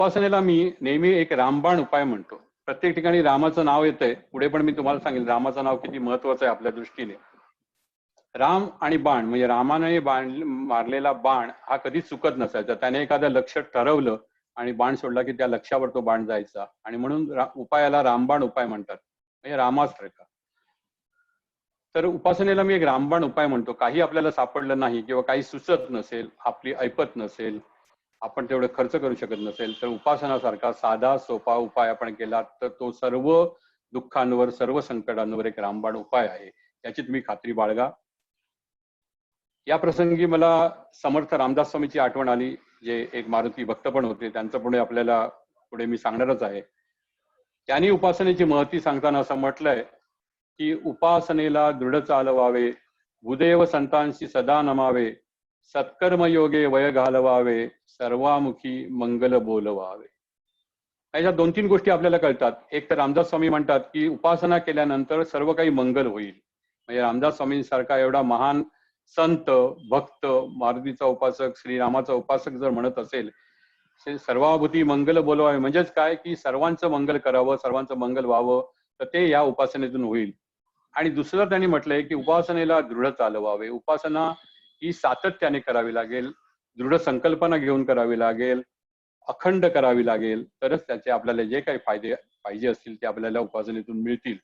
उपासनेला मी नेहमी एक रामबाण उपाय म्हणतो. प्रत्येक ठिकाणी रामाचं नाव येतंय. पुढे पण मी तुम्हाला सांगेल रामाचं नाव किती महत्वाचं आहे आपल्या दृष्टीने. राम आणि बाण म्हणजे रामाने मारलेला बाण हा कधीच चुकत नसायचा. त्याने एखादं लक्ष्य ठरवलं आणि बाण सोडला की त्या लक्ष्यावर तो बाण जायचा आणि म्हणून उपायाला रामबाण उपाय म्हणतात. म्हणजे रामासारखा. तर उपासनेला मी एक रामबाण उपाय म्हणतो. काही आपल्याला सापडलं नाही किंवा काही सुचत नसेल, आपली ऐपत नसेल, आपण तेवढं खर्च करू शकत नसेल, तर उपासनासारखा साधा सोपा उपाय आपण केला तर तो सर्व दुःखांवर, सर्व संकटांवर एक रामबाण उपाय आहे. याची तुम्ही खात्री बाळगा. या प्रसंगी मला समर्थ रामदास स्वामीची आठवण आली, जे एक मारुती भक्त पण होते. त्यांचं पुढे मी सांगणारच आहे. त्यांनी उपासनेची महती सांगताना असं म्हटलंय की उपासनेला दृढ चालवावे, भूदेव संतांशी सदा नमावे, सत्कर्म योगे वय घालवावे, सर्वामुखी मंगल बोलवावे. याच्या 2-3 गोष्टी आपल्याला कळतात. एक तर रामदास स्वामी म्हणतात की उपासना केल्यानंतर सर्व काही मंगल होईल. म्हणजे रामदास स्वामींसारखा एवढा महान संत, भक्त, मारुतीचा उपासक, श्रीरामाचा उपासक जर म्हणत असेल, सर्वाभूती मंगल बोलवावे म्हणजेच काय की सर्वांचं मंगल करावं, सर्वांचं मंगल व्हावं, तर ते या उपासनेतून होईल. आणि दुसरं त्यांनी म्हटलंय की उपासनेला दृढ चालवावे. उपासना ही सातत्याने करावी लागेल, दृढ संकल्पना घेऊन करावी लागेल, अखंड करावी लागेल, तरच त्याचे आपल्याला जे काही फायदे पाहिजे असतील ते आपल्याला उपासनेतून मिळतील.